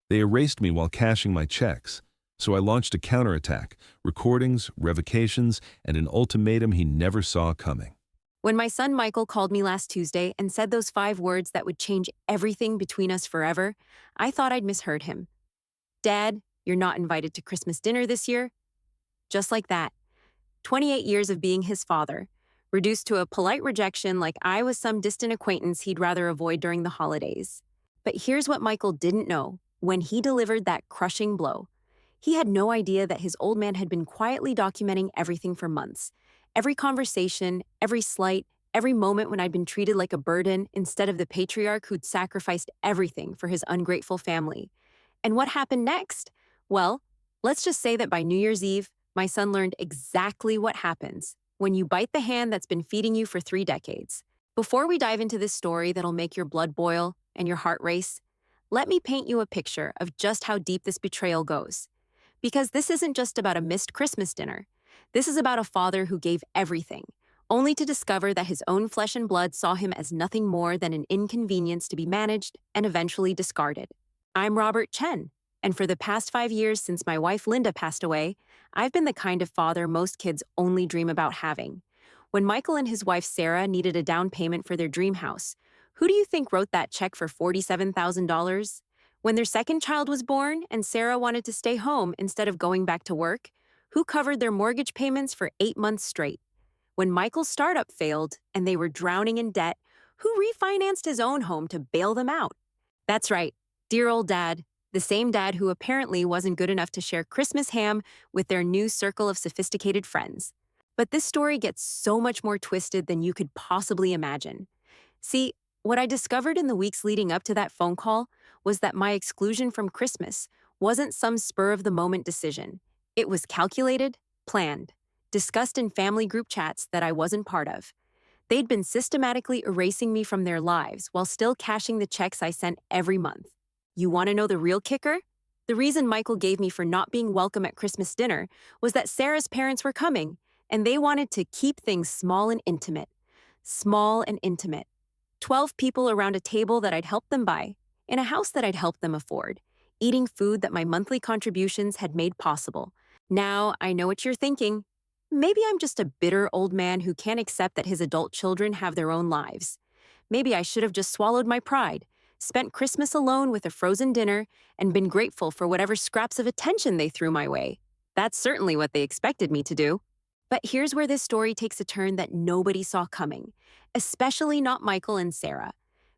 They erased me while cashing my checks, so I launched a counterattack, recordings, revocations, and an ultimatum he never saw coming. When my son Michael called me last Tuesday and said those 5 words that would change everything between us forever, I thought I'd misheard him. Dad, you're not invited to Christmas dinner this year. Just like that. 28 years of being his father, reduced to a polite rejection like I was some distant acquaintance he'd rather avoid during the holidays. But here's what Michael didn't know when he delivered that crushing blow. He had no idea that his old man had been quietly documenting everything for months. Every conversation, every slight, every moment when I'd been treated like a burden instead of the patriarch who'd sacrificed everything for his ungrateful family. And what happened next? Well, let's just say that by New Year's Eve, my son learned exactly what happens when you bite the hand that's been feeding you for 3 decades. Before we dive into this story that'll make your blood boil and your heart race, let me paint you a picture of just how deep this betrayal goes. Because this isn't just about a missed Christmas dinner. This is about a father who gave everything, only to discover that his own flesh and blood saw him as nothing more than an inconvenience to be managed and eventually discarded. I'm Robert Chen, and for the past 5 years since my wife Linda passed away, I've been the kind of father most kids only dream about having. When Michael and his wife Sarah needed a down payment for their dream house, who do you think wrote that check for $47,000? When their second child was born and Sarah wanted to stay home instead of going back to work, who covered their mortgage payments for 8 months straight? When Michael's startup failed and they were drowning in debt, who refinanced his own home to bail them out? That's right, dear old dad, the same dad who apparently wasn't good enough to share Christmas ham with their new circle of sophisticated friends. But this story gets so much more twisted than you could possibly imagine. See, what I discovered in the weeks leading up to that phone call was that my exclusion from Christmas wasn't some spur-of-the-moment decision. It was calculated, planned, discussed in family group chats that I wasn't part of. They'd been systematically erasing me from their lives while still cashing the checks I sent every month. You want to know the real kicker? The reason Michael gave me for not being welcome at Christmas dinner was that Sarah's parents were coming, and they wanted to keep things small and intimate. Small and intimate. 12 people around a table that I'd helped them buy, in a house that I'd helped them afford, eating food that my monthly contributions had made possible. Now, I know what you're thinking. Maybe I'm just a bitter old man who can't accept that his adult children have their own lives. Maybe I should have just swallowed my pride, spent Christmas alone with a frozen dinner, and been grateful for whatever scraps of attention they threw my way. That's certainly what they expected me to do. But here's where this story takes a turn that nobody saw coming, especially not Michael and Sarah.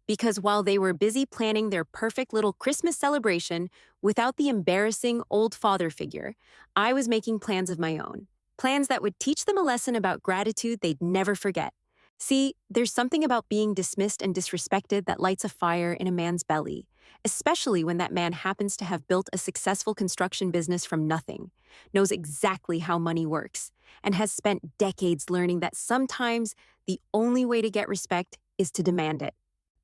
Because while they were busy planning their perfect little Christmas celebration without the embarrassing old father figure, I was making plans of my own. Plans that would teach them a lesson about gratitude they'd never forget. See, there's something about being dismissed and disrespected that lights a fire in a man's belly, especially when that man happens to have built a successful construction business from nothing, knows exactly how money works, and has spent decades learning that sometimes the only way to get respect is to demand it.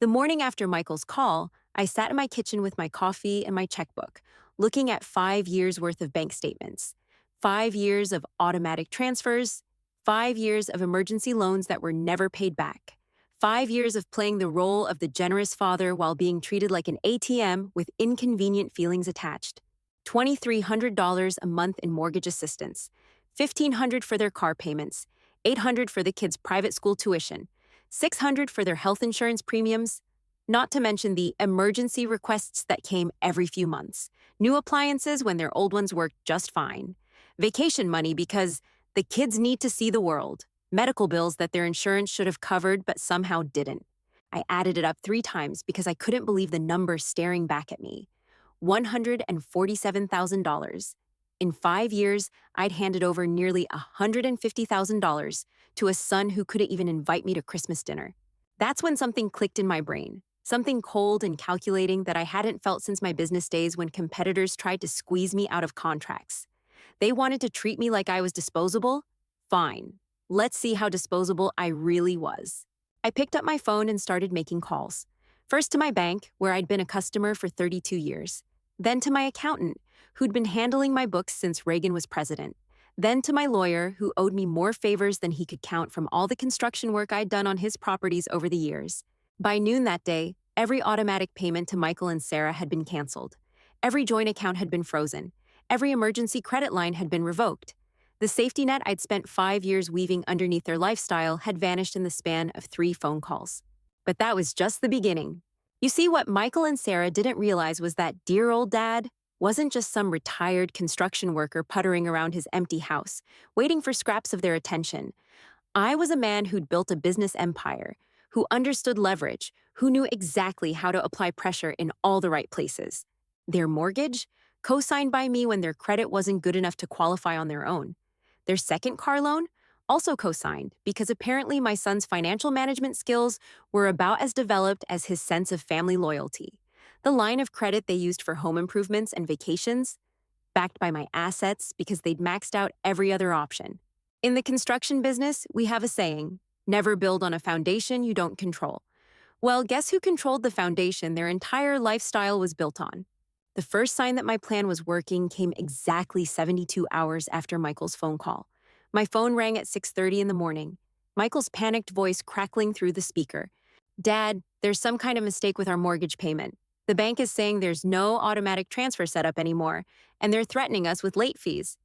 The morning after Michael's call, I sat in my kitchen with my coffee and my checkbook, looking at 5 years' worth of bank statements, 5 years of automatic transfers, 5 years of emergency loans that were never paid back, 5 years of playing the role of the generous father while being treated like an ATM with inconvenient feelings attached, $2,300 a month in mortgage assistance, $1,500 for their car payments, $800 for the kids' private school tuition, $600 for their health insurance premiums, not to mention the emergency requests that came every few months, new appliances when their old ones worked just fine, vacation money because the kids need to see the world, medical bills that their insurance should have covered but somehow didn't. I added it up 3 times because I couldn't believe the number staring back at me. $147,000. In 5 years, I'd handed over nearly $150,000 to a son who couldn't even invite me to Christmas dinner. That's when something clicked in my brain, something cold and calculating that I hadn't felt since my business days when competitors tried to squeeze me out of contracts. They wanted to treat me like I was disposable? Fine. Let's see how disposable I really was. I picked up my phone and started making calls. First to my bank, where I'd been a customer for 32 years. Then to my accountant, who'd been handling my books since Reagan was president. Then to my lawyer, who owed me more favors than he could count from all the construction work I'd done on his properties over the years. By noon that day, every automatic payment to Michael and Sarah had been canceled. Every joint account had been frozen. Every emergency credit line had been revoked. The safety net I'd spent 5 years weaving underneath their lifestyle had vanished in the span of 3 phone calls. But that was just the beginning. You see, what Michael and Sarah didn't realize was that dear old dad wasn't just some retired construction worker puttering around his empty house, waiting for scraps of their attention. I was a man who'd built a business empire, who understood leverage, who knew exactly how to apply pressure in all the right places. Their mortgage, co-signed by me when their credit wasn't good enough to qualify on their own. Their second car loan, also co-signed because apparently my son's financial management skills were about as developed as his sense of family loyalty. The line of credit they used for home improvements and vacations, backed by my assets because they'd maxed out every other option. In the construction business, we have a saying, never build on a foundation you don't control. Well, guess who controlled the foundation their entire lifestyle was built on? The first sign that my plan was working came exactly 72 hours after Michael's phone call. My phone rang at 6:30 in the morning, Michael's panicked voice crackling through the speaker. Dad, there's some kind of mistake with our mortgage payment. The bank is saying there's no automatic transfer set up anymore, and they're threatening us with late fees.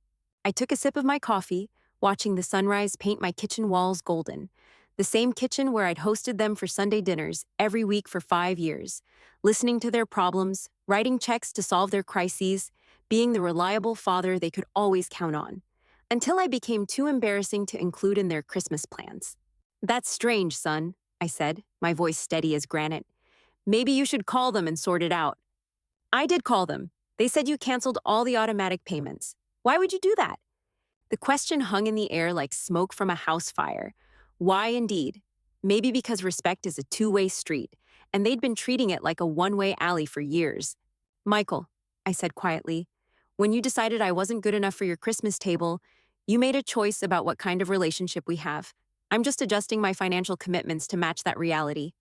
I took a sip of my coffee, watching the sunrise paint my kitchen walls golden. The same kitchen where I'd hosted them for Sunday dinners every week for 5 years, listening to their problems, writing checks to solve their crises, being the reliable father they could always count on, until I became too embarrassing to include in their Christmas plans. That's strange, son, I said, my voice steady as granite. Maybe you should call them and sort it out. I did call them. They said you canceled all the automatic payments. Why would you do that? The question hung in the air like smoke from a house fire. Why indeed? Maybe because respect is a two-way street, and they'd been treating it like a one-way alley for years. Michael, I said quietly, when you decided I wasn't good enough for your Christmas table, you made a choice about what kind of relationship we have. I'm just adjusting my financial commitments to match that reality.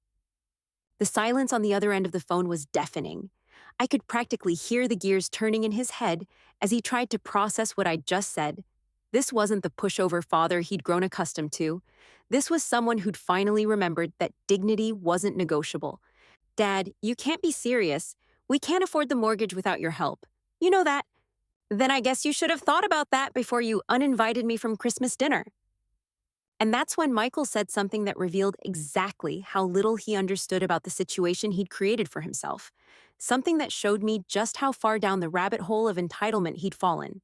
The silence on the other end of the phone was deafening. I could practically hear the gears turning in his head as he tried to process what I'd just said. This wasn't the pushover father he'd grown accustomed to. This was someone who'd finally remembered that dignity wasn't negotiable. Dad, you can't be serious. We can't afford the mortgage without your help. You know that. Then I guess you should have thought about that before you uninvited me from Christmas dinner. And that's when Michael said something that revealed exactly how little he understood about the situation he'd created for himself. Something that showed me just how far down the rabbit hole of entitlement he'd fallen.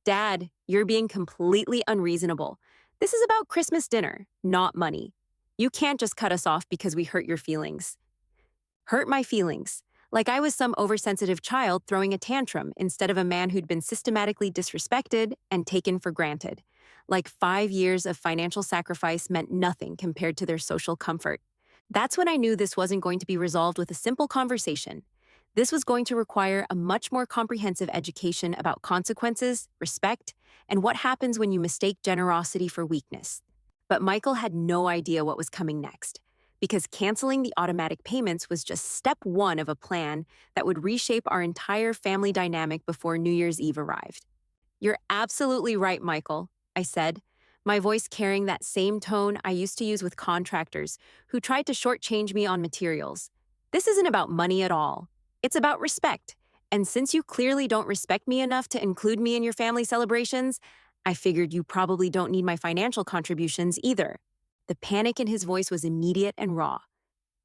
Dad, you're being completely unreasonable. This is about Christmas dinner, not money. You can't just cut us off because we hurt your feelings. Hurt my feelings, like I was some oversensitive child throwing a tantrum instead of a man who'd been systematically disrespected and taken for granted. Like 5 years of financial sacrifice meant nothing compared to their social comfort. That's when I knew this wasn't going to be resolved with a simple conversation. This was going to require a much more comprehensive education about consequences, respect, and what happens when you mistake generosity for weakness. But Michael had no idea what was coming next, because canceling the automatic payments was just step one of a plan that would reshape our entire family dynamic before New Year's Eve arrived. You're absolutely right, Michael, I said, my voice carrying that same tone I used to use with contractors who tried to shortchange me on materials. This isn't about money at all. It's about respect. And since you clearly don't respect me enough to include me in your family celebrations, I figured you probably don't need my financial contributions either. The panic in his voice was immediate and raw.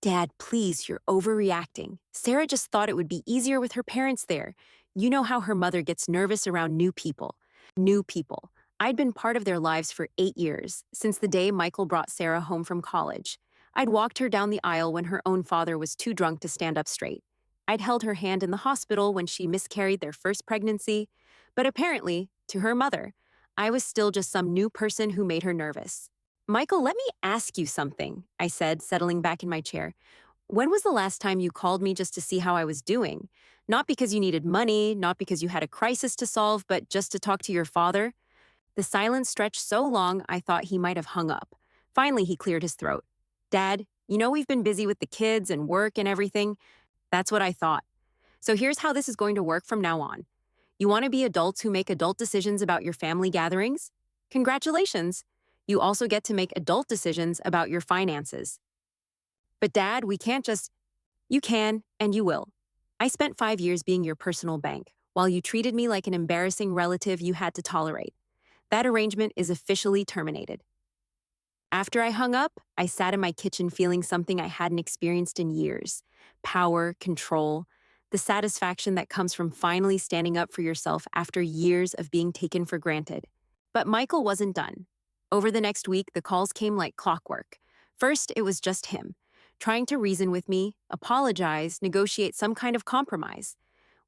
Dad, please, you're overreacting. Sarah just thought it would be easier with her parents there. You know how her mother gets nervous around new people. New people. I'd been part of their lives for 8 years, since the day Michael brought Sarah home from college. I'd walked her down the aisle when her own father was too drunk to stand up straight. I'd held her hand in the hospital when she miscarried their first pregnancy, but apparently, to her mother, I was still just some new person who made her nervous. Michael, let me ask you something, I said, settling back in my chair. When was the last time you called me just to see how I was doing? Not because you needed money, not because you had a crisis to solve, but just to talk to your father? The silence stretched so long I thought he might have hung up. Finally, he cleared his throat. Dad, you know we've been busy with the kids and work and everything. That's what I thought. So here's how this is going to work from now on. You want to be adults who make adult decisions about your family gatherings? Congratulations. You also get to make adult decisions about your finances. But Dad, we can't just... You can, and you will. I spent 5 years being your personal bank, while you treated me like an embarrassing relative you had to tolerate. That arrangement is officially terminated. After I hung up, I sat in my kitchen feeling something I hadn't experienced in years: power, control, the satisfaction that comes from finally standing up for yourself after years of being taken for granted. But Michael wasn't done. Over the next week, the calls came like clockwork. First, it was just him, trying to reason with me, apologize, negotiate some kind of compromise.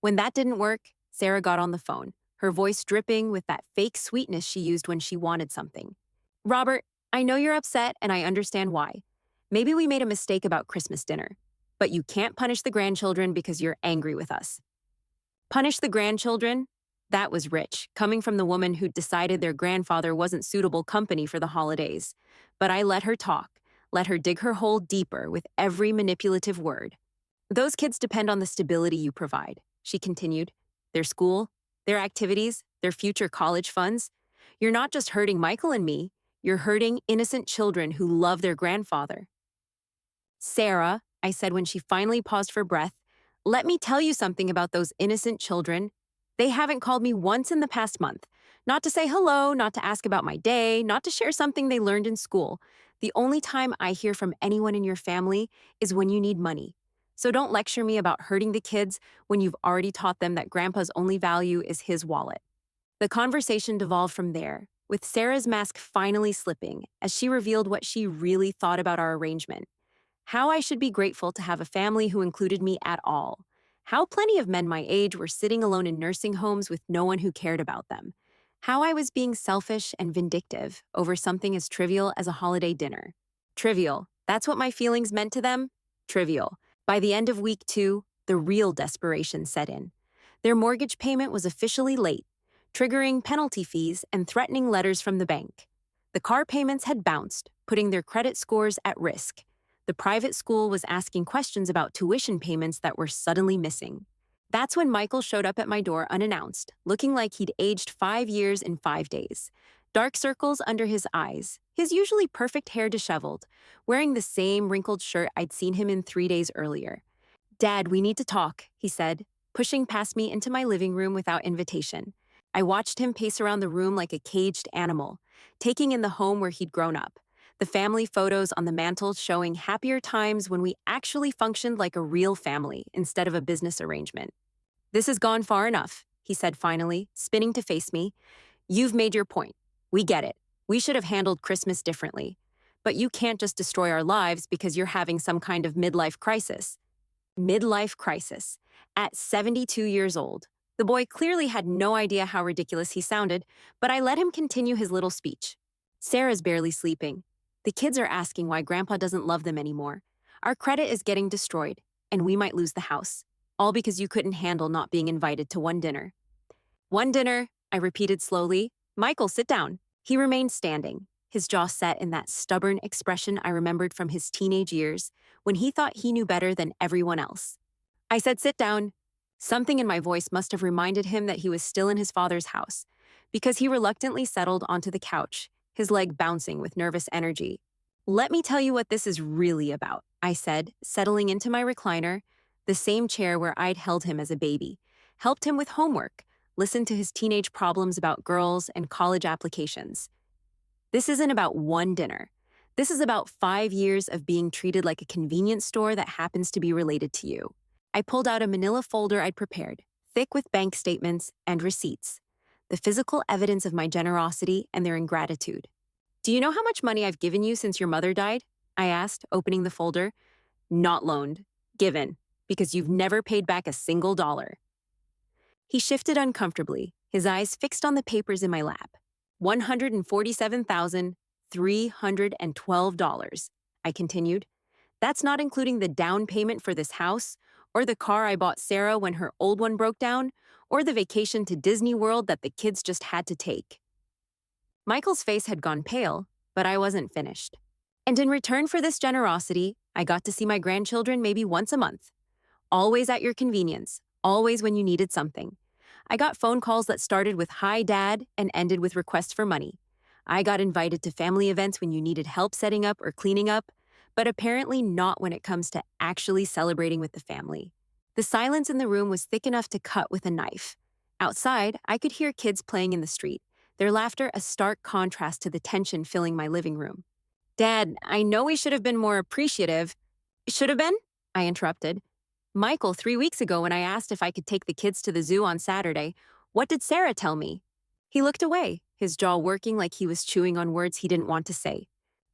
When that didn't work, Sarah got on the phone, her voice dripping with that fake sweetness she used when she wanted something. Robert, I know you're upset and I understand why. Maybe we made a mistake about Christmas dinner, but you can't punish the grandchildren because you're angry with us. Punish the grandchildren? That was rich, coming from the woman who'd decided their grandfather wasn't suitable company for the holidays. But I let her talk, let her dig her hole deeper with every manipulative word. Those kids depend on the stability you provide, she continued. Their school, their activities, their future college funds. You're not just hurting Michael and me, you're hurting innocent children who love their grandfather. Sarah, I said when she finally paused for breath, let me tell you something about those innocent children. They haven't called me once in the past month. Not to say hello, not to ask about my day, not to share something they learned in school. The only time I hear from anyone in your family is when you need money. So don't lecture me about hurting the kids when you've already taught them that Grandpa's only value is his wallet. The conversation devolved from there, with Sarah's mask finally slipping as she revealed what she really thought about our arrangement. How I should be grateful to have a family who included me at all. How plenty of men my age were sitting alone in nursing homes with no one who cared about them. How I was being selfish and vindictive over something as trivial as a holiday dinner. Trivial. That's what my feelings meant to them? Trivial. By the end of week 2, the real desperation set in. Their mortgage payment was officially late, triggering penalty fees and threatening letters from the bank. The car payments had bounced, putting their credit scores at risk. The private school was asking questions about tuition payments that were suddenly missing. That's when Michael showed up at my door unannounced, looking like he'd aged 5 years in 5 days. Dark circles under his eyes, his usually perfect hair disheveled, wearing the same wrinkled shirt I'd seen him in 3 days earlier. Dad, we need to talk, he said, pushing past me into my living room without invitation. I watched him pace around the room like a caged animal, taking in the home where he'd grown up. The family photos on the mantle showing happier times when we actually functioned like a real family instead of a business arrangement. This has gone far enough, he said finally, spinning to face me. You've made your point. We get it. We should have handled Christmas differently. But you can't just destroy our lives because you're having some kind of midlife crisis. Midlife crisis. At 72 years old. The boy clearly had no idea how ridiculous he sounded, but I let him continue his little speech. Sarah's barely sleeping. The kids are asking why Grandpa doesn't love them anymore. Our credit is getting destroyed, and we might lose the house. All because you couldn't handle not being invited to one dinner. One dinner, I repeated slowly. Michael, sit down. He remained standing, his jaw set in that stubborn expression I remembered from his teenage years, when he thought he knew better than everyone else. I said, sit down. Something in my voice must have reminded him that he was still in his father's house, because he reluctantly settled onto the couch, his leg bouncing with nervous energy. Let me tell you what this is really about, I said, settling into my recliner, the same chair where I'd held him as a baby, helped him with homework, listened to his teenage problems about girls and college applications. This isn't about one dinner. This is about 5 years of being treated like a convenience store that happens to be related to you. I pulled out a manila folder I'd prepared, thick with bank statements and receipts, the physical evidence of my generosity and their ingratitude. Do you know how much money I've given you since your mother died? I asked, opening the folder. Not loaned, given, because you've never paid back a single dollar. He shifted uncomfortably, his eyes fixed on the papers in my lap. $147,312, I continued. That's not including the down payment for this house, or the car I bought Sarah when her old one broke down, or the vacation to Disney World that the kids just had to take. Michael's face had gone pale, but I wasn't finished. And in return for this generosity, I got to see my grandchildren maybe once a month. Always at your convenience, always when you needed something. I got phone calls that started with "Hi, Dad" and ended with requests for money. I got invited to family events when you needed help setting up or cleaning up, but apparently not when it comes to actually celebrating with the family. The silence in the room was thick enough to cut with a knife. Outside, I could hear kids playing in the street, their laughter a stark contrast to the tension filling my living room. Dad, I know we should have been more appreciative. Should have been? I interrupted. Michael, 3 weeks ago when I asked if I could take the kids to the zoo on Saturday, what did Sarah tell me? He looked away, his jaw working like he was chewing on words he didn't want to say.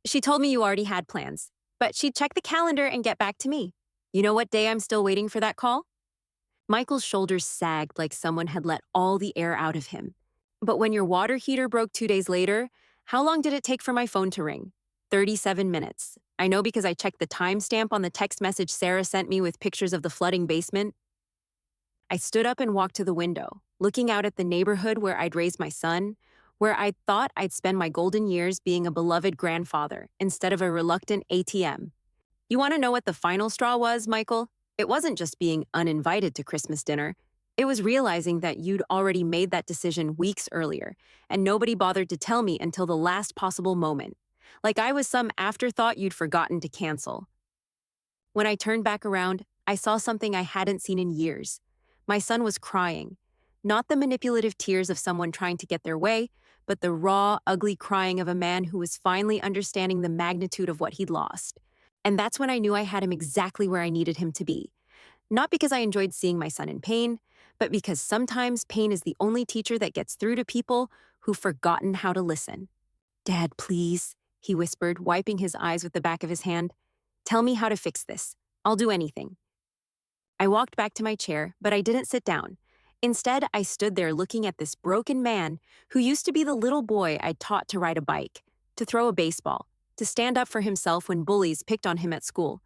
She told me you already had plans, but she'd check the calendar and get back to me. You know what day I'm still waiting for that call? Michael's shoulders sagged like someone had let all the air out of him. But when your water heater broke 2 days later, how long did it take for my phone to ring? 37 minutes. I know because I checked the timestamp on the text message Sarah sent me with pictures of the flooding basement. I stood up and walked to the window, looking out at the neighborhood where I'd raised my son, where I'd thought I'd spend my golden years being a beloved grandfather instead of a reluctant ATM. You want to know what the final straw was, Michael? It wasn't just being uninvited to Christmas dinner. It was realizing that you'd already made that decision weeks earlier, and nobody bothered to tell me until the last possible moment. Like I was some afterthought you'd forgotten to cancel. When I turned back around, I saw something I hadn't seen in years. My son was crying. Not the manipulative tears of someone trying to get their way, but the raw, ugly crying of a man who was finally understanding the magnitude of what he'd lost. And that's when I knew I had him exactly where I needed him to be. Not because I enjoyed seeing my son in pain, but because sometimes pain is the only teacher that gets through to people who've forgotten how to listen. Dad, please, he whispered, wiping his eyes with the back of his hand. Tell me how to fix this. I'll do anything. I walked back to my chair, but I didn't sit down. Instead, I stood there looking at this broken man who used to be the little boy I'd taught to ride a bike, to throw a baseball, to stand up for himself when bullies picked on him at school.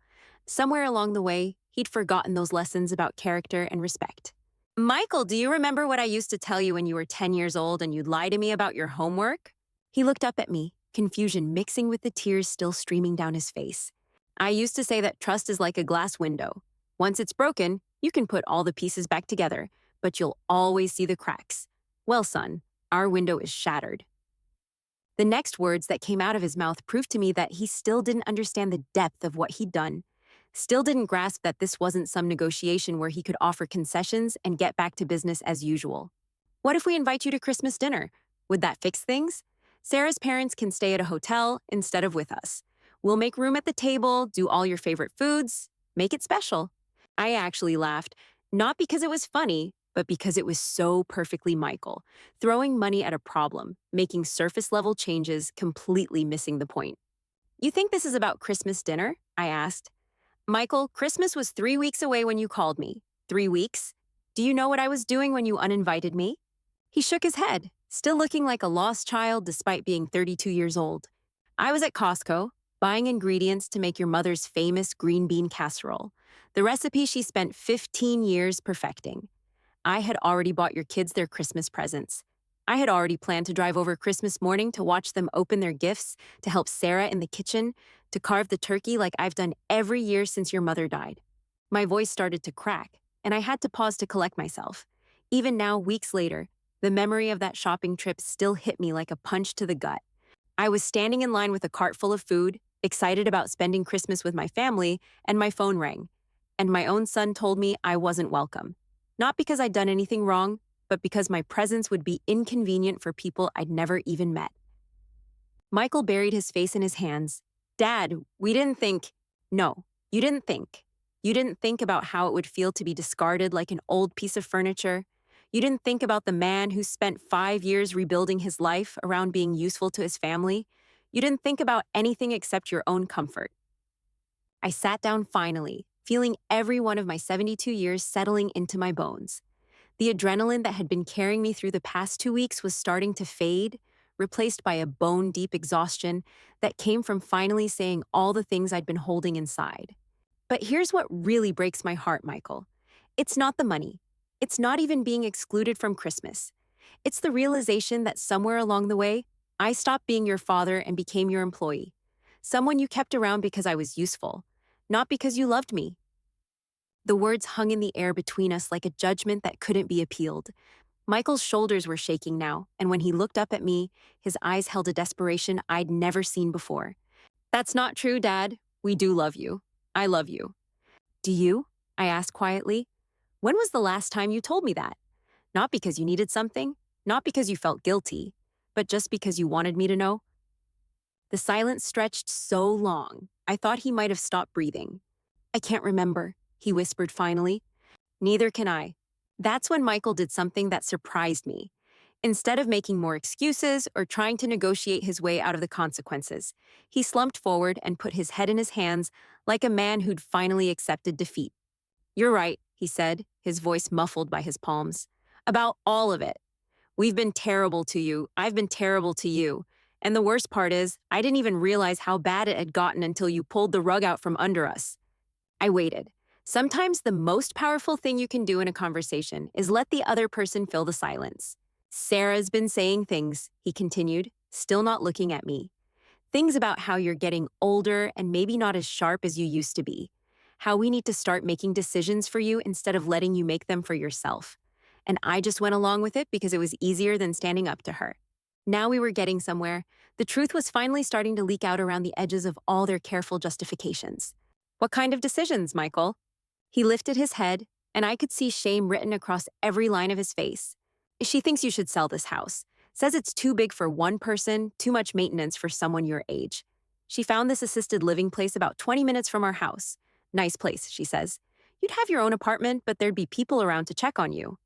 Somewhere along the way, he'd forgotten those lessons about character and respect. Michael, do you remember what I used to tell you when you were 10 years old and you'd lie to me about your homework? He looked up at me, confusion mixing with the tears still streaming down his face. I used to say that trust is like a glass window. Once it's broken, you can put all the pieces back together, but you'll always see the cracks. Well, son, our window is shattered. The next words that came out of his mouth proved to me that he still didn't understand the depth of what he'd done, still didn't grasp that this wasn't some negotiation where he could offer concessions and get back to business as usual. What if we invite you to Christmas dinner? Would that fix things? Sarah's parents can stay at a hotel instead of with us. We'll make room at the table, do all your favorite foods, make it special. I actually laughed, not because it was funny, but because it was so perfectly Michael, throwing money at a problem, making surface-level changes, completely missing the point. You think this is about Christmas dinner? I asked. Michael, Christmas was 3 weeks away when you called me. 3 weeks? Do you know what I was doing when you uninvited me? He shook his head, still looking like a lost child despite being 32 years old. I was at Costco, buying ingredients to make your mother's famous green bean casserole, the recipe she spent 15 years perfecting. I had already bought your kids their Christmas presents. I had already planned to drive over Christmas morning to watch them open their gifts, to help Sarah in the kitchen, to carve the turkey like I've done every year since your mother died. My voice started to crack, and I had to pause to collect myself. Even now, weeks later, the memory of that shopping trip still hit me like a punch to the gut. I was standing in line with a cart full of food, excited about spending Christmas with my family, and my phone rang. And my own son told me I wasn't welcome. Not because I'd done anything wrong, but because my presence would be inconvenient for people I'd never even met. Michael buried his face in his hands. Dad, we didn't think. No, you didn't think. You didn't think about how it would feel to be discarded like an old piece of furniture. You didn't think about the man who spent 5 years rebuilding his life around being useful to his family. You didn't think about anything except your own comfort. I sat down finally, feeling every one of my 72 years settling into my bones. The adrenaline that had been carrying me through the past 2 weeks was starting to fade, replaced by a bone-deep exhaustion that came from finally saying all the things I'd been holding inside. But here's what really breaks my heart, Michael. It's not the money. It's not even being excluded from Christmas. It's the realization that somewhere along the way, I stopped being your father and became your employee. Someone you kept around because I was useful, not because you loved me. The words hung in the air between us like a judgment that couldn't be appealed. Michael's shoulders were shaking now, and when he looked up at me, his eyes held a desperation I'd never seen before. That's not true, Dad. We do love you. I love you. Do you? I asked quietly. When was the last time you told me that? Not because you needed something, not because you felt guilty, but just because you wanted me to know. The silence stretched so long, I thought he might have stopped breathing. I can't remember, he whispered finally. Neither can I. That's when Michael did something that surprised me. Instead of making more excuses or trying to negotiate his way out of the consequences, he slumped forward and put his head in his hands like a man who'd finally accepted defeat. You're right, he said, his voice muffled by his palms. About all of it. We've been terrible to you. I've been terrible to you. And the worst part is, I didn't even realize how bad it had gotten until you pulled the rug out from under us. I waited. Sometimes the most powerful thing you can do in a conversation is let the other person fill the silence. Sarah's been saying things, he continued, still not looking at me. Things about how you're getting older and maybe not as sharp as you used to be. How we need to start making decisions for you instead of letting you make them for yourself. And I just went along with it because it was easier than standing up to her. Now we were getting somewhere. The truth was finally starting to leak out around the edges of all their careful justifications. What kind of decisions, Michael? He lifted his head, and I could see shame written across every line of his face. She thinks you should sell this house. Says it's too big for one person, too much maintenance for someone your age. She found this assisted living place about 20 minutes from our house. Nice place, she says. You'd have your own apartment, but there'd be people around to check on you.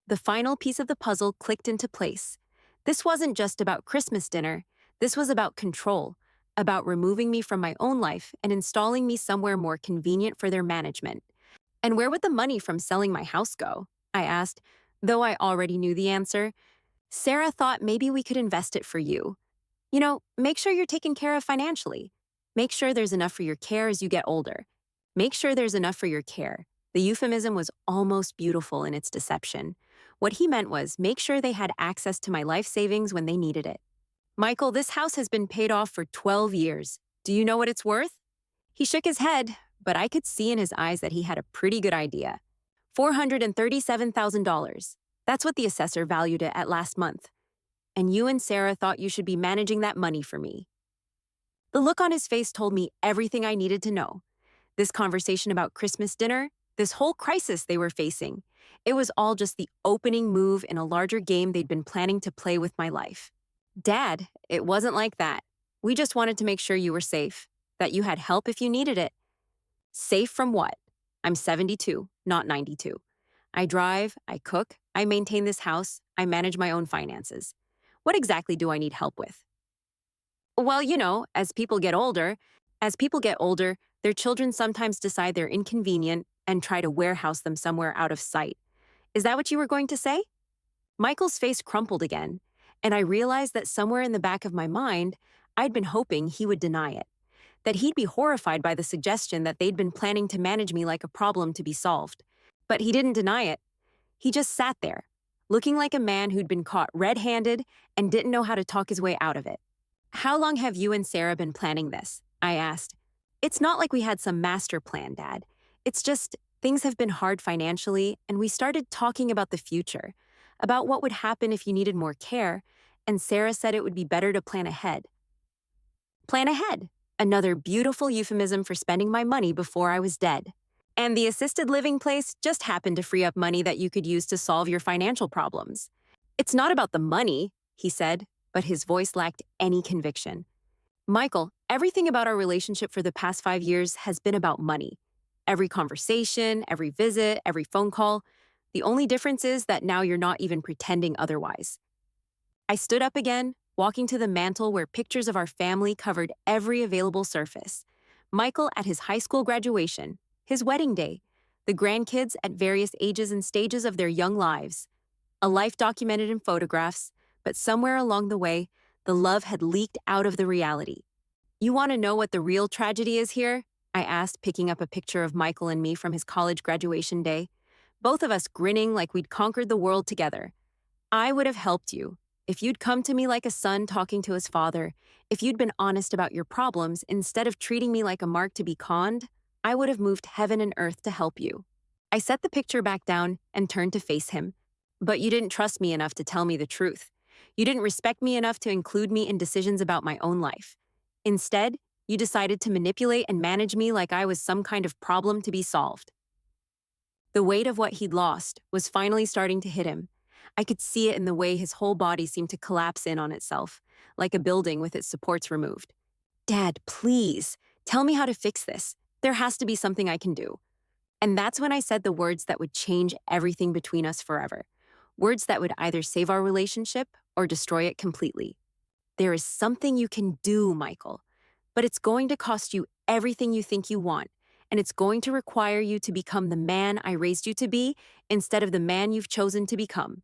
The final piece of the puzzle clicked into place. This wasn't just about Christmas dinner. This was about control, about removing me from my own life and installing me somewhere more convenient for their management. And where would the money from selling my house go? I asked, though I already knew the answer. Sarah thought maybe we could invest it for you. You know, make sure you're taken care of financially. Make sure there's enough for your care as you get older. Make sure there's enough for your care. The euphemism was almost beautiful in its deception. What he meant was make sure they had access to my life savings when they needed it. Michael, this house has been paid off for 12 years. Do you know what it's worth? He shook his head, but I could see in his eyes that he had a pretty good idea. $437,000. That's what the assessor valued it at last month. And you and Sarah thought you should be managing that money for me. The look on his face told me everything I needed to know. This conversation about Christmas dinner, this whole crisis they were facing, it was all just the opening move in a larger game they'd been planning to play with my life. Dad, it wasn't like that. We just wanted to make sure you were safe, that you had help if you needed it. Safe from what? I'm 72, not 92. I drive, I cook, I maintain this house, I manage my own finances. What exactly do I need help with? Well, you know, as people get older, their children sometimes decide they're inconvenient and try to warehouse them somewhere out of sight. Is that what you were going to say? Michael's face crumpled again, and I realized that somewhere in the back of my mind, I'd been hoping he would deny it, that he'd be horrified by the suggestion that they'd been planning to manage me like a problem to be solved. But he didn't deny it. He just sat there, looking like a man who'd been caught red-handed and didn't know how to talk his way out of it. How long have you and Sarah been planning this? I asked. It's not like we had some master plan, Dad. It's just things have been hard financially, and we started talking about the future, about what would happen if you needed more care, and Sarah said it would be better to plan ahead. Plan ahead, another beautiful euphemism for spending my money before I was dead. And the assisted living place just happened to free up money that you could use to solve your financial problems. It's not about the money, he said, but his voice lacked any conviction. Michael, everything about our relationship for the past 5 years has been about money. Every conversation, every visit, every phone call. The only difference is that now you're not even pretending otherwise. I stood up again, walking to the mantel where pictures of our family covered every available surface. Michael at his high school graduation, his wedding day, the grandkids at various ages and stages of their young lives. A life documented in photographs, but somewhere along the way, the love had leaked out of the reality. You want to know what the real tragedy is here? I asked, picking up a picture of Michael and me from his college graduation day. Both of us grinning like we'd conquered the world together. I would have helped you. If you'd come to me like a son talking to his father, if you'd been honest about your problems instead of treating me like a mark to be conned, I would have moved heaven and earth to help you. I set the picture back down and turned to face him. But you didn't trust me enough to tell me the truth. You didn't respect me enough to include me in decisions about my own life. Instead, you decided to manipulate and manage me like I was some kind of problem to be solved. The weight of what he'd lost was finally starting to hit him. I could see it in the way his whole body seemed to collapse in on itself, like a building with its supports removed. Dad, please, tell me how to fix this. There has to be something I can do. And that's when I said the words that would change everything between us forever. Words that would either save our relationship or destroy it completely. There is something you can do, Michael, but it's going to cost you everything you think you want, and it's going to require you to become the man I raised you to be instead of the man you've chosen to become.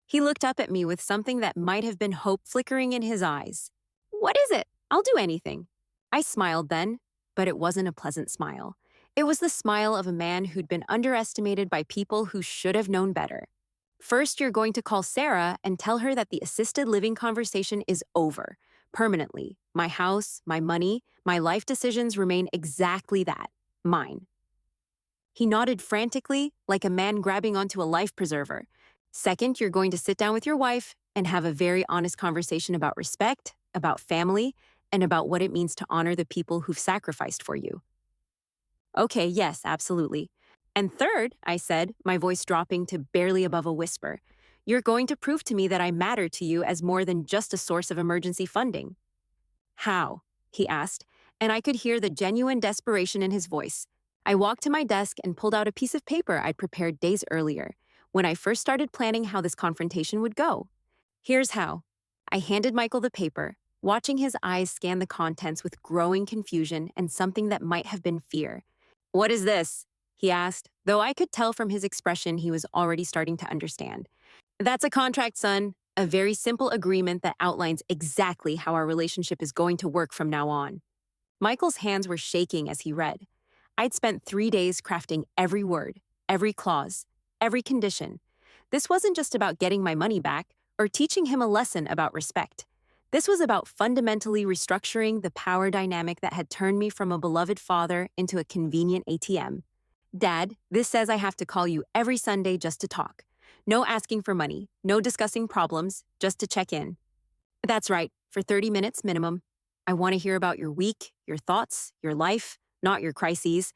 He looked up at me with something that might have been hope flickering in his eyes. What is it? I'll do anything. I smiled then, but it wasn't a pleasant smile. It was the smile of a man who'd been underestimated by people who should have known better. First, you're going to call Sarah and tell her that the assisted living conversation is over, permanently. My house, my money, my life decisions remain exactly that, mine. He nodded frantically, like a man grabbing onto a life preserver. Second, you're going to sit down with your wife and have a very honest conversation about respect, about family, and about what it means to honor the people who've sacrificed for you. Okay, yes, absolutely. And third, I said, my voice dropping to barely above a whisper, you're going to prove to me that I matter to you as more than just a source of emergency funding. How? He asked, and I could hear the genuine desperation in his voice. I walked to my desk and pulled out a piece of paper I'd prepared days earlier, when I first started planning how this confrontation would go. Here's how. I handed Michael the paper, watching his eyes scan the contents with growing confusion and something that might have been fear. What is this? He asked, though I could tell from his expression he was already starting to understand. That's a contract, son. A very simple agreement that outlines exactly how our relationship is going to work from now on. Michael's hands were shaking as he read. I'd spent 3 days crafting every word, every clause, every condition. This wasn't just about getting my money back or teaching him a lesson about respect. This was about fundamentally restructuring the power dynamic that had turned me from a beloved father into a convenient ATM. Dad, this says I have to call you every Sunday just to talk. No asking for money, no discussing problems, just to check in. That's right, for 30 minutes minimum. I want to hear about your week, your thoughts, your life, not your crises.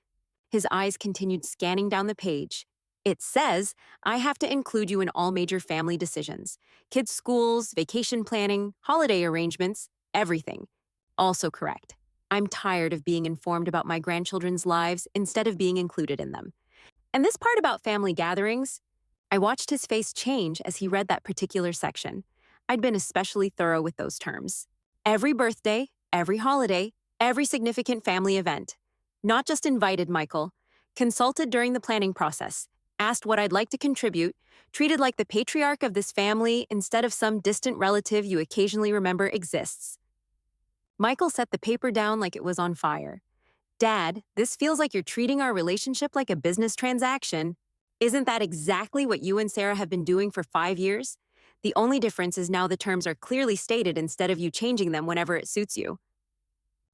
His eyes continued scanning down the page. It says I have to include you in all major family decisions. Kids' schools, vacation planning, holiday arrangements, everything. Also correct. I'm tired of being informed about my grandchildren's lives instead of being included in them. And this part about family gatherings, I watched his face change as he read that particular section. I'd been especially thorough with those terms. Every birthday, every holiday, every significant family event. Not just invited, Michael. Consulted during the planning process. Asked what I'd like to contribute. Treated like the patriarch of this family instead of some distant relative you occasionally remember exists. Michael set the paper down like it was on fire. Dad, this feels like you're treating our relationship like a business transaction. Isn't that exactly what you and Sarah have been doing for 5 years? The only difference is now the terms are clearly stated instead of you changing them whenever it suits you.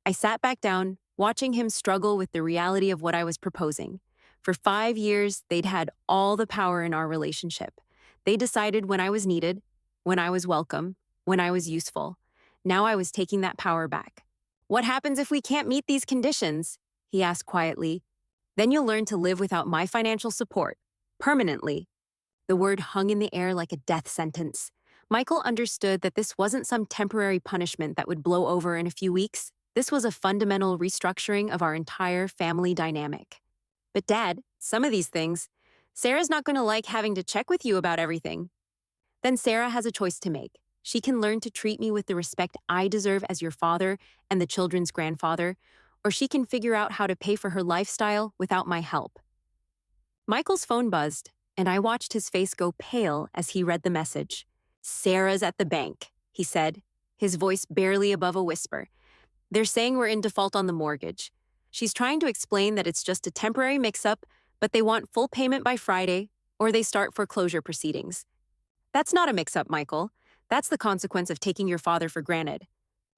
I sat back down, watching him struggle with the reality of what I was proposing. For 5 years, they'd had all the power in our relationship. They decided when I was needed, when I was welcome, when I was useful. Now I was taking that power back. What happens if we can't meet these conditions? He asked quietly. Then you'll learn to live without my financial support. Permanently. The word hung in the air like a death sentence. Michael understood that this wasn't some temporary punishment that would blow over in a few weeks. This was a fundamental restructuring of our entire family dynamic. But Dad, some of these things, Sarah's not going to like having to check with you about everything. Then Sarah has a choice to make. She can learn to treat me with the respect I deserve as your father and the children's grandfather, or she can figure out how to pay for her lifestyle without my help. Michael's phone buzzed, and I watched his face go pale as he read the message. Sarah's at the bank, he said, his voice barely above a whisper. They're saying we're in default on the mortgage. She's trying to explain that it's just a temporary mix-up, but they want full payment by Friday, or they start foreclosure proceedings. That's not a mix-up, Michael. That's the consequence of taking your father for granted.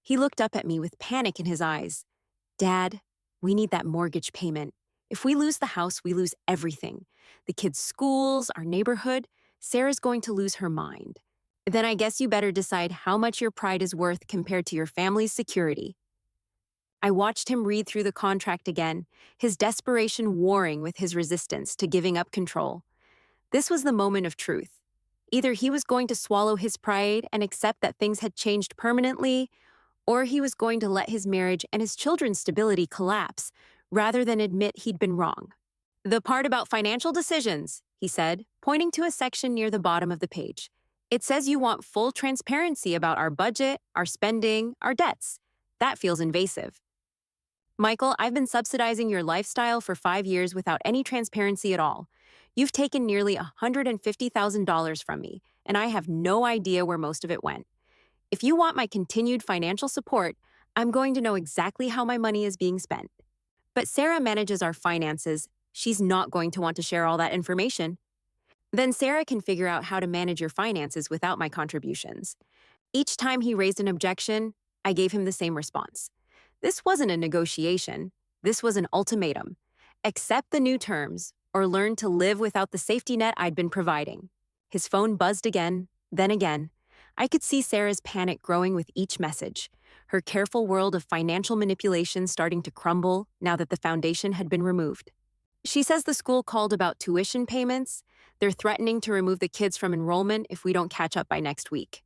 He looked up at me with panic in his eyes. Dad, we need that mortgage payment. If we lose the house, we lose everything. The kids' schools, our neighborhood. Sarah's going to lose her mind. Then I guess you better decide how much your pride is worth compared to your family's security. I watched him read through the contract again, his desperation warring with his resistance to giving up control. This was the moment of truth. Either he was going to swallow his pride and accept that things had changed permanently, or he was going to let his marriage and his children's stability collapse rather than admit he'd been wrong. The part about financial decisions, he said, pointing to a section near the bottom of the page. It says you want full transparency about our budget, our spending, our debts. That feels invasive. Michael, I've been subsidizing your lifestyle for 5 years without any transparency at all. You've taken nearly $150,000 from me, and I have no idea where most of it went. If you want my continued financial support, I'm going to know exactly how my money is being spent. But Sarah manages our finances. She's not going to want to share all that information. Then Sarah can figure out how to manage your finances without my contributions. Each time he raised an objection, I gave him the same response. This wasn't a negotiation. This was an ultimatum. Accept the new terms, or learn to live without the safety net I'd been providing. His phone buzzed again, then again. I could see Sarah's panic growing with each message, her careful world of financial manipulation starting to crumble now that the foundation had been removed. She says the school called about tuition payments. They're threatening to remove the kids from enrollment if we don't catch up by next week.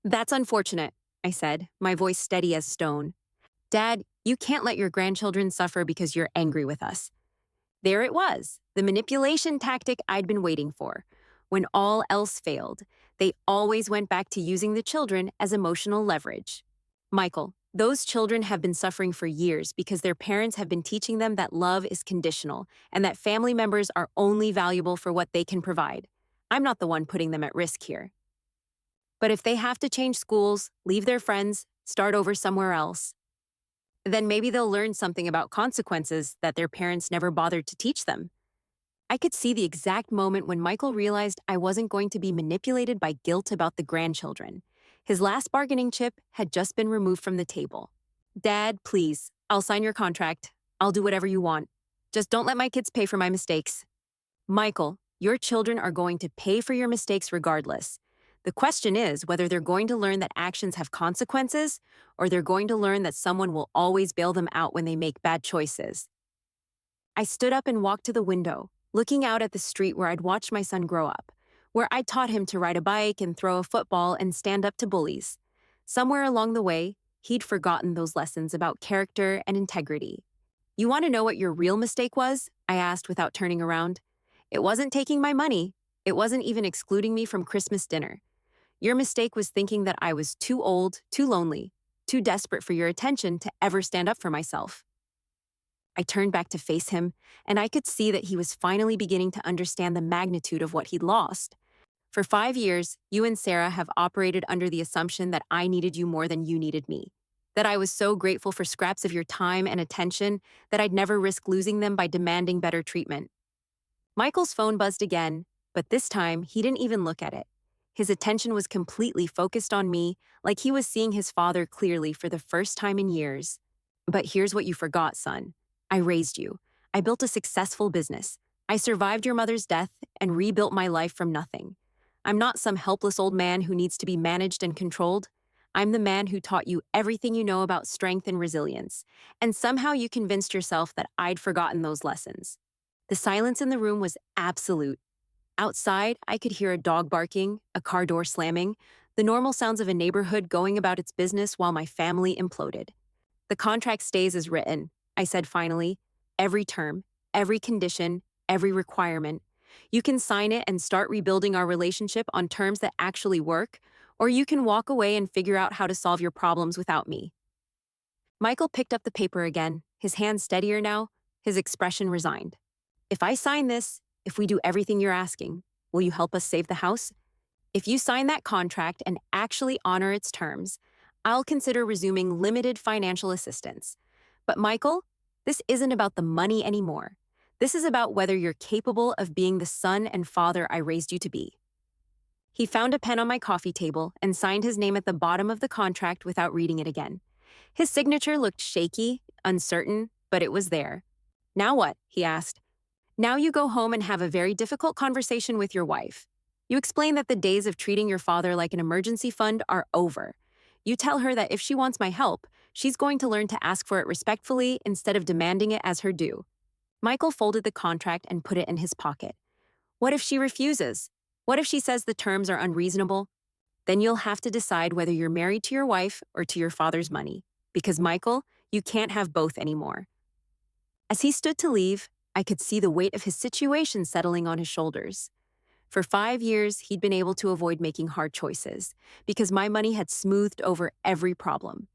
That's unfortunate, I said, my voice steady as stone. Dad, you can't let your grandchildren suffer because you're angry with us. There it was, the manipulation tactic I'd been waiting for. When all else failed, they always went back to using the children as emotional leverage. Michael, those children have been suffering for years because their parents have been teaching them that love is conditional and that family members are only valuable for what they can provide. I'm not the one putting them at risk here. But if they have to change schools, leave their friends, start over somewhere else, then maybe they'll learn something about consequences that their parents never bothered to teach them. I could see the exact moment when Michael realized I wasn't going to be manipulated by guilt about the grandchildren. His last bargaining chip had just been removed from the table. Dad, please, I'll sign your contract. I'll do whatever you want. Just don't let my kids pay for my mistakes. Michael, your children are going to pay for your mistakes regardless. The question is whether they're going to learn that actions have consequences, or they're going to learn that someone will always bail them out when they make bad choices. I stood up and walked to the window, looking out at the street where I'd watched my son grow up, where I taught him to ride a bike and throw a football and stand up to bullies. Somewhere along the way, he'd forgotten those lessons about character and integrity. You want to know what your real mistake was? I asked without turning around. It wasn't taking my money. It wasn't even excluding me from Christmas dinner. Your mistake was thinking that I was too old, too lonely, too desperate for your attention to ever stand up for myself. I turned back to face him, and I could see that he was finally beginning to understand the magnitude of what he'd lost. For 5 years, you and Sarah have operated under the assumption that I needed you more than you needed me, that I was so grateful for scraps of your time and attention that I'd never risk losing them by demanding better treatment. Michael's phone buzzed again, but this time he didn't even look at it. His attention was completely focused on me, like he was seeing his father clearly for the first time in years. But here's what you forgot, son. I raised you. I built a successful business. I survived your mother's death and rebuilt my life from nothing. I'm not some helpless old man who needs to be managed and controlled. I'm the man who taught you everything you know about strength and resilience, and somehow you convinced yourself that I'd forgotten those lessons. The silence in the room was absolute. Outside, I could hear a dog barking, a car door slamming, the normal sounds of a neighborhood going about its business while my family imploded. The contract stays as written, I said finally. Every term, every condition, every requirement. You can sign it and start rebuilding our relationship on terms that actually work, or you can walk away and figure out how to solve your problems without me. Michael picked up the paper again, his hand steadier now, his expression resigned. If I sign this, if we do everything you're asking, will you help us save the house? If you sign that contract and actually honor its terms, I'll consider resuming limited financial assistance. But Michael, this isn't about the money anymore. This is about whether you're capable of being the son and father I raised you to be. He found a pen on my coffee table and signed his name at the bottom of the contract without reading it again. His signature looked shaky, uncertain, but it was there. Now what? He asked. Now you go home and have a very difficult conversation with your wife. You explain that the days of treating your father like an emergency fund are over. You tell her that if she wants my help, She's going to learn to ask for it respectfully instead of demanding it as her due. Michael folded the contract and put it in his pocket. What if she refuses? What if she says the terms are unreasonable? Then you'll have to decide whether you're married to your wife or to your father's money. Because, Michael, you can't have both anymore. As he stood to leave, I could see the weight of his situation settling on his shoulders. For 5 years, he'd been able to avoid making hard choices because my money had smoothed over every problem.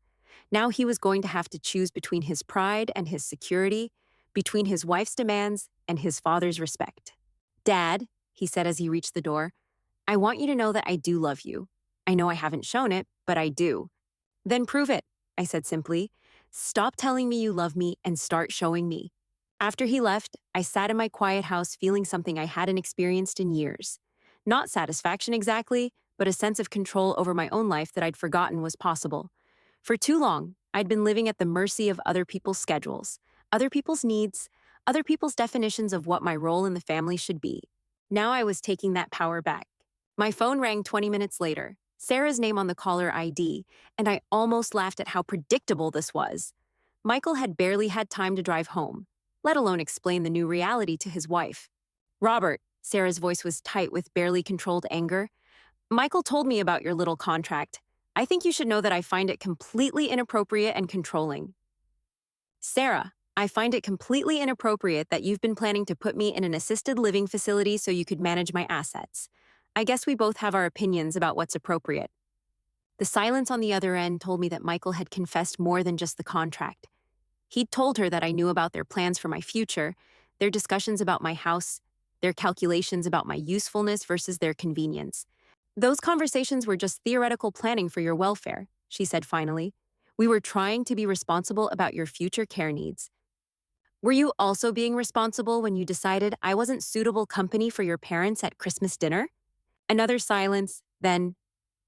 Now he was going to have to choose between his pride and his security, between his wife's demands and his father's respect. Dad, he said as he reached the door, I want you to know that I do love you. I know I haven't shown it, but I do. Then prove it, I said simply. Stop telling me you love me and start showing me. After he left, I sat in my quiet house feeling something I hadn't experienced in years. Not satisfaction exactly, but a sense of control over my own life that I'd forgotten was possible. For too long, I'd been living at the mercy of other people's schedules, other people's needs, other people's definitions of what my role in the family should be. Now I was taking that power back. My phone rang 20 minutes later, Sarah's name on the caller ID, and I almost laughed at how predictable this was. Michael had barely had time to drive home, let alone explain the new reality to his wife. Robert, Sarah's voice was tight with barely controlled anger. Michael told me about your little contract. I think you should know that I find it completely inappropriate and controlling. Sarah, I find it completely inappropriate that you've been planning to put me in an assisted living facility so you could manage my assets. I guess we both have our opinions about what's appropriate. The silence on the other end told me that Michael had confessed more than just the contract. He'd told her that I knew about their plans for my future, their discussions about my house, their calculations about my usefulness versus their convenience. Those conversations were just theoretical planning for your welfare, she said finally. We were trying to be responsible about your future care needs. Were you also being responsible when you decided I wasn't suitable company for your parents at Christmas dinner? Another silence, then,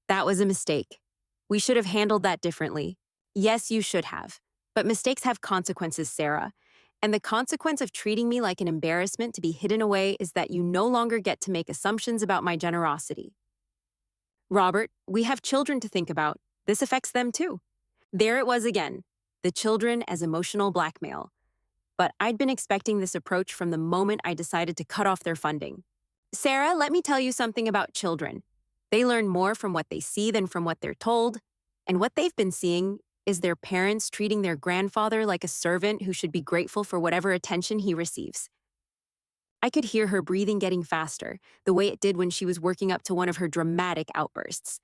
that was a mistake. We should have handled that differently. Yes, you should have. But mistakes have consequences, Sarah. And the consequence of treating me like an embarrassment to be hidden away is that you no longer get to make assumptions about my generosity. Robert, we have children to think about. This affects them too. There it was again, the children as emotional blackmail. But I'd been expecting this approach from the moment I decided to cut off their funding. Sarah, let me tell you something about children. They learn more from what they see than from what they're told. And what they've been seeing is their parents treating their grandfather like a servant who should be grateful for whatever attention he receives. I could hear her breathing getting faster, the way it did when she was working up to one of her dramatic outbursts.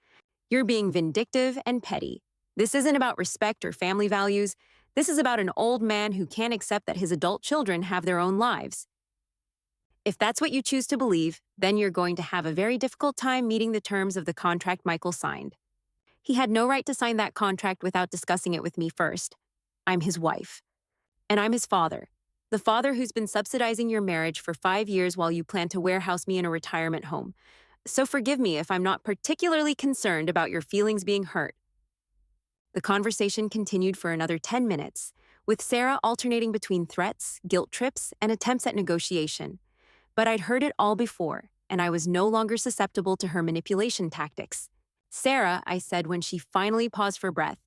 You're being vindictive and petty. This isn't about respect or family values. This is about an old man who can't accept that his adult children have their own lives. If that's what you choose to believe, then you're going to have a very difficult time meeting the terms of the contract Michael signed. He had no right to sign that contract without discussing it with me first. I'm his wife. And I'm his father. The father who's been subsidizing your marriage for 5 years while you plan to warehouse me in a retirement home. So forgive me if I'm not particularly concerned about your feelings being hurt. The conversation continued for another 10 minutes, with Sarah alternating between threats, guilt trips, and attempts at negotiation. But I'd heard it all before, and I was no longer susceptible to her manipulation tactics. Sarah, I said when she finally paused for breath,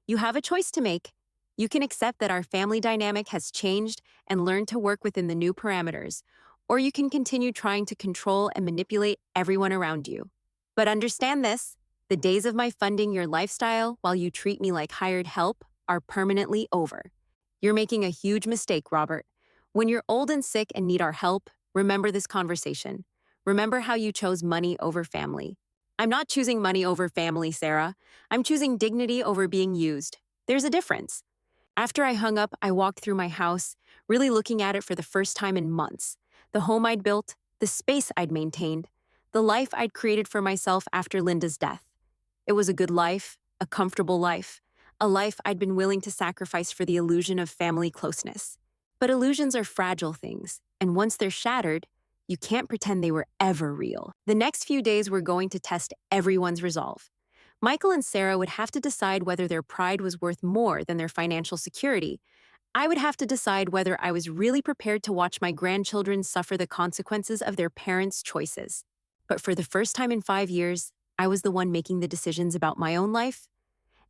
you have a choice to make. You can accept that our family dynamic has changed and learn to work within the new parameters, or you can continue trying to control and manipulate everyone around you. But understand this, the days of my funding your lifestyle while you treat me like hired help are permanently over. You're making a huge mistake, Robert. When you're old and sick and need our help, remember this conversation. Remember how you chose money over family. I'm not choosing money over family, Sarah. I'm choosing dignity over being used. There's a difference. After I hung up, I walked through my house, really looking at it for the first time in months. The home I'd built, the space I'd maintained, the life I'd created for myself after Linda's death. It was a good life, a comfortable life, a life I'd been willing to sacrifice for the illusion of family closeness. But illusions are fragile things, and once they're shattered, you can't pretend they were ever real. The next few days were going to test everyone's resolve. Michael and Sarah would have to decide whether their pride was worth more than their financial security. I would have to decide whether I was really prepared to watch my grandchildren suffer the consequences of their parents' choices. But for the first time in 5 years, I was the one making the decisions about my own life,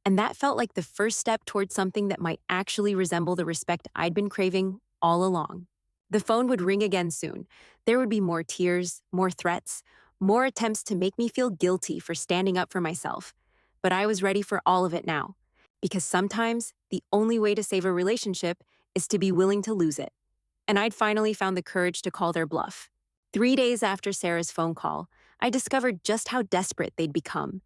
And that felt like the first step towards something that might actually resemble the respect I'd been craving all along. The phone would ring again soon. There would be more tears, more threats, more attempts to make me feel guilty for standing up for myself. But I was ready for all of it now. Because sometimes the only way to save a relationship is to be willing to lose it. And I'd finally found the courage to call their bluff. 3 days after Sarah's phone call, I discovered just how desperate they'd become.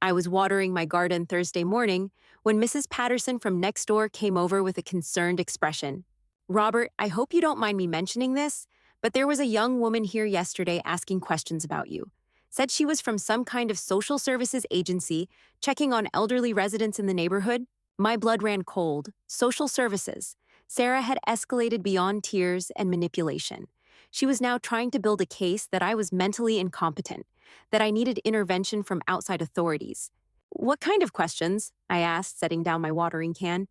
I was watering my garden Thursday morning when Mrs. Patterson from next door came over with a concerned expression. "Robert, I hope you don't mind me mentioning this, but there was a young woman here yesterday asking questions about you. Said she was from some kind of social services agency checking on elderly residents in the neighborhood." My blood ran cold. Social services. Sarah had escalated beyond tears and manipulation. She was now trying to build a case that I was mentally incompetent, that I needed intervention from outside authorities. "What kind of questions?" I asked, setting down my watering can.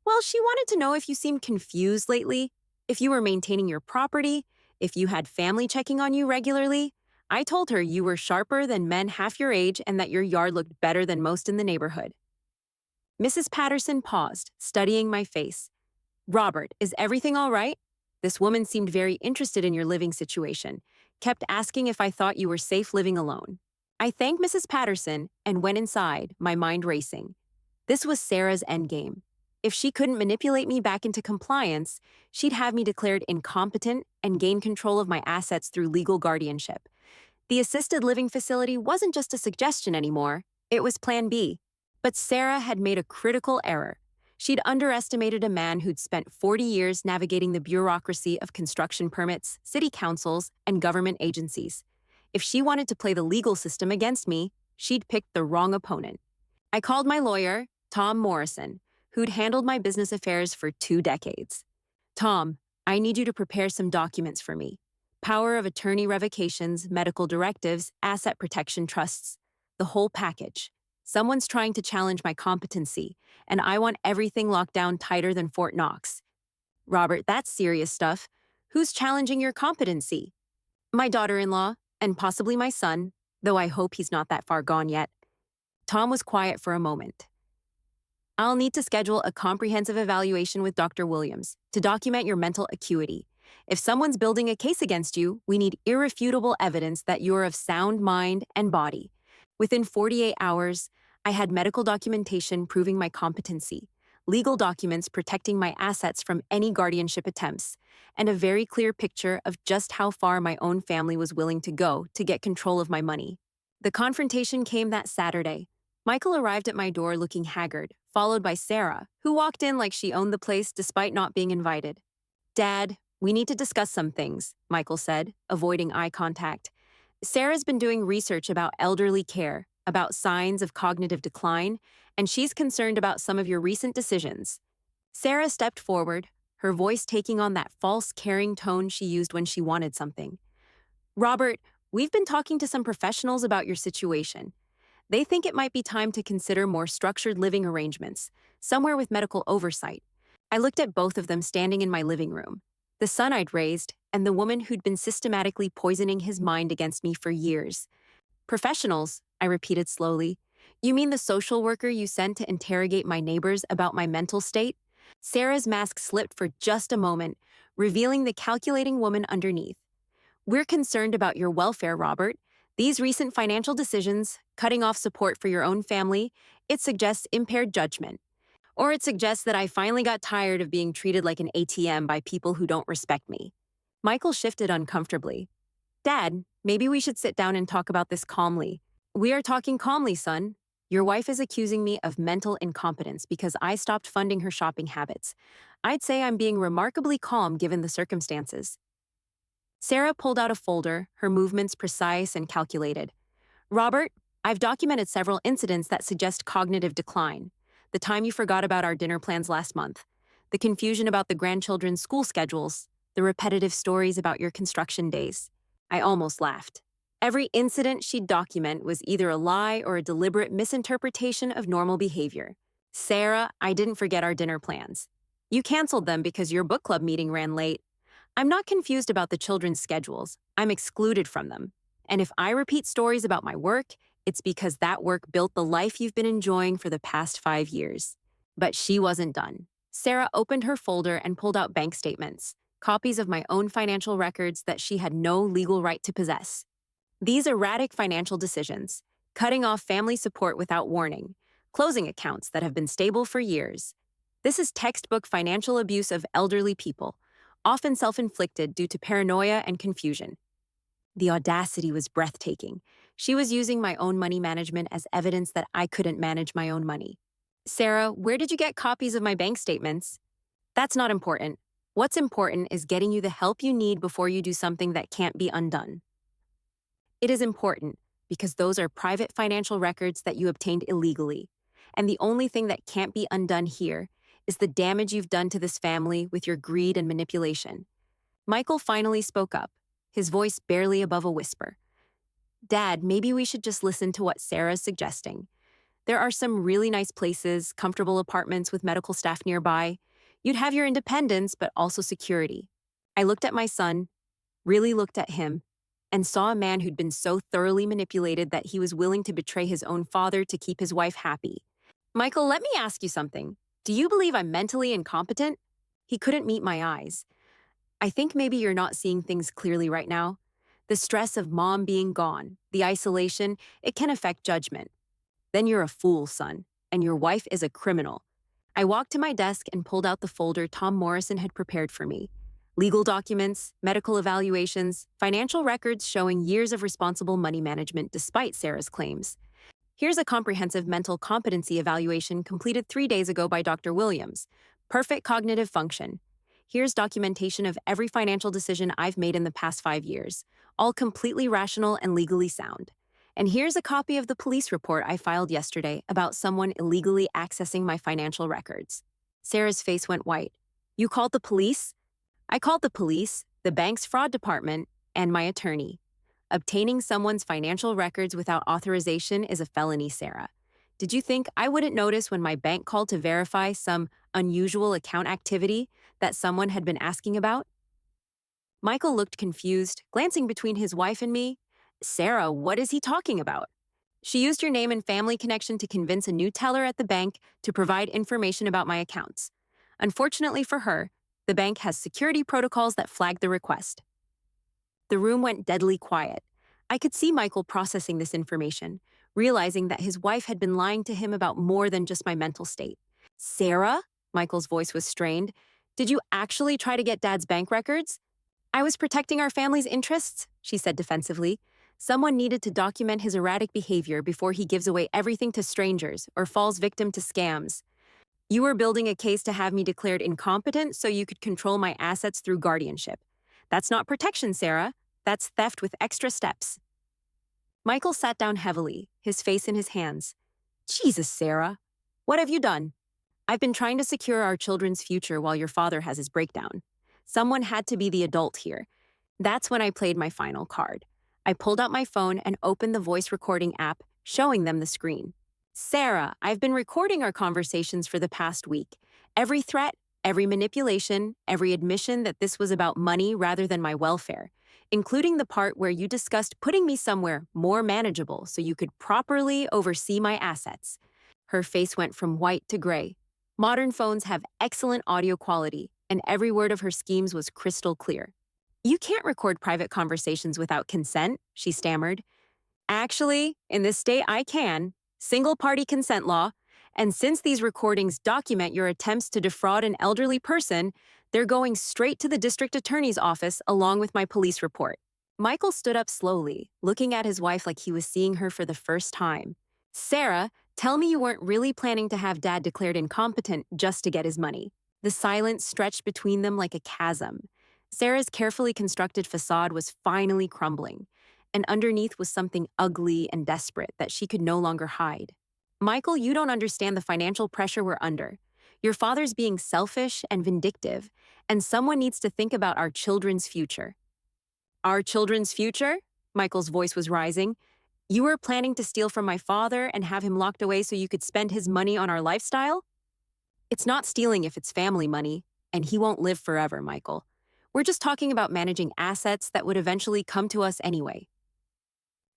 "Well, she wanted to know if you seemed confused lately, if you were maintaining your property, if you had family checking on you regularly." I told her you were sharper than men half your age and that your yard looked better than most in the neighborhood. Mrs. Patterson paused, studying my face. "Robert, is everything all right?" This woman seemed very interested in your living situation, kept asking if I thought you were safe living alone. I thanked Mrs. Patterson and went inside, my mind racing. This was Sarah's endgame. If she couldn't manipulate me back into compliance, she'd have me declared incompetent and gain control of my assets through legal guardianship. The assisted living facility wasn't just a suggestion anymore, it was Plan B. But Sarah had made a critical error. She'd underestimated a man who'd spent 40 years navigating the bureaucracy of construction permits, city councils, and government agencies. If she wanted to play the legal system against me, she'd picked the wrong opponent. I called my lawyer, Tom Morrison, who'd handled my business affairs for 2 decades. "Tom, I need you to prepare some documents for me. Power of attorney revocations, medical directives, asset protection trusts, the whole package. Someone's trying to challenge my competency, and I want everything locked down tighter than Fort Knox." "Robert, that's serious stuff. Who's challenging your competency?" "My daughter-in-law, and possibly my son, though I hope he's not that far gone yet." Tom was quiet for a moment. "I'll need to schedule a comprehensive evaluation with Dr. Williams to document your mental acuity. If someone's building a case against you, we need irrefutable evidence that you're of sound mind and body." Within 48 hours, I had medical documentation proving my competency, legal documents protecting my assets from any guardianship attempts, and a very clear picture of just how far my own family was willing to go to get control of my money. The confrontation came that Saturday. Michael arrived at my door looking haggard, followed by Sarah, who walked in like she owned the place despite not being invited. "Dad, we need to discuss some things," Michael said, avoiding eye contact. "Sarah's been doing research about elderly care, about signs of cognitive decline, and she's concerned about some of your recent decisions." Sarah stepped forward, her voice taking on that false caring tone she used when she wanted something. "Robert, we've been talking to some professionals about your situation. They think it might be time to consider more structured living arrangements, somewhere with medical oversight." I looked at both of them standing in my living room. The son I'd raised, and the woman who'd been systematically poisoning his mind against me for years. "Professionals," I repeated slowly. "You mean the social worker you sent to interrogate my neighbors about my mental state?" Sarah's mask slipped for just a moment, revealing the calculating woman underneath. "We're concerned about your welfare, Robert. These recent financial decisions, cutting off support for your own family, it suggests impaired judgment. Or it suggests that I finally got tired of being treated like an ATM by people who don't respect me." Michael shifted uncomfortably. "Dad, maybe we should sit down and talk about this calmly." "We are talking calmly, son. Your wife is accusing me of mental incompetence because I stopped funding her shopping habits. I'd say I'm being remarkably calm given the circumstances." Sarah pulled out a folder, her movements precise and calculated. "Robert, I've documented several incidents that suggest cognitive decline. The time you forgot about our dinner plans last month, the confusion about the grandchildren's school schedules, the repetitive stories about your construction days." I almost laughed. Every incident she'd document was either a lie or a deliberate misinterpretation of normal behavior. "Sarah, I didn't forget our dinner plans. You canceled them because your book club meeting ran late. I'm not confused about the children's schedules. I'm excluded from them. And if I repeat stories about my work, It's because that work built the life you've been enjoying for the past 5 years. But she wasn't done. Sarah opened her folder and pulled out bank statements, copies of my own financial records that she had no legal right to possess. These erratic financial decisions, cutting off family support without warning, closing accounts that have been stable for years. This is textbook financial abuse of elderly people, often self-inflicted due to paranoia and confusion. The audacity was breathtaking. She was using my own money management as evidence that I couldn't manage my own money. Sarah, where did you get copies of my bank statements? That's not important. What's important is getting you the help you need before you do something that can't be undone. It is important because those are private financial records that you obtained illegally. And the only thing that can't be undone here is the damage you've done to this family with your greed and manipulation. Michael finally spoke up, his voice barely above a whisper. Dad, maybe we should just listen to what Sarah's suggesting. There are some really nice places, comfortable apartments with medical staff nearby. You'd have your independence, but also security. I looked at my son, really looked at him, and saw a man who'd been so thoroughly manipulated that he was willing to betray his own father to keep his wife happy. Michael, let me ask you something. Do you believe I'm mentally incompetent? He couldn't meet my eyes. I think maybe you're not seeing things clearly right now. The stress of mom being gone, the isolation, it can affect judgment. Then you're a fool, son, and your wife is a criminal. I walked to my desk and pulled out the folder Tom Morrison had prepared for me. Legal documents, medical evaluations, financial records showing years of responsible money management despite Sarah's claims. Here's a comprehensive mental competency evaluation completed 3 days ago by Dr. Williams. Perfect cognitive function. Here's documentation of every financial decision I've made in the past 5 years, all completely rational and legally sound. And here's a copy of the police report I filed yesterday about someone illegally accessing my financial records. Sarah's face went white. You called the police? I called the police, the bank's fraud department, and my attorney. Obtaining someone's financial records without authorization is a felony, Sarah. Did you think I wouldn't notice when my bank called to verify some unusual account activity that someone had been asking about? Michael looked confused, glancing between his wife and me. Sarah, what is he talking about? She used your name and family connection to convince a new teller at the bank to provide information about my accounts. Unfortunately for her, the bank has security protocols that flagged the request. The room went deadly quiet. I could see Michael processing this information, realizing that his wife had been lying to him about more than just my mental state. Sarah? Michael's voice was strained. Did you actually try to get Dad's bank records? I was protecting our family's interests, she said defensively. Someone needed to document his erratic behavior before he gives away everything to strangers or falls victim to scams. You were building a case to have me declared incompetent so you could control my assets through guardianship. That's not protection, Sarah. That's theft with extra steps. Michael sat down heavily, his face in his hands. Jesus, Sarah. What have you done? I've been trying to secure our children's future while your father has his breakdown. Someone had to be the adult here. That's when I played my final card. I pulled out my phone and opened the voice recording app, showing them the screen. Sarah, I've been recording our conversations for the past week. Every threat, every manipulation, every admission that this was about money rather than my welfare, including the part where you discussed putting me somewhere more manageable so you could properly oversee my assets. Her face went from white to gray. Modern phones have excellent audio quality, and every word of her schemes was crystal clear. You can't record private conversations without consent, she stammered. Actually, in this state, I can. Single-party consent law. And since these recordings document your attempts to defraud an elderly person, they're going straight to the district attorney's office along with my police report. Michael stood up slowly, looking at his wife like he was seeing her for the first time. Sarah, tell me you weren't really planning to have Dad declared incompetent just to get his money. The silence stretched between them like a chasm. Sarah's carefully constructed facade was finally crumbling, and underneath was something ugly and desperate that she could no longer hide. Michael, you don't understand the financial pressure we're under. Your father's being selfish and vindictive, and someone needs to think about our children's future. Our children's future? Michael's voice was rising. You were planning to steal from my father and have him locked away so you could spend his money on our lifestyle? It's not stealing if it's family money, and he won't live forever, Michael. We're just talking about managing assets that would eventually come to us anyway.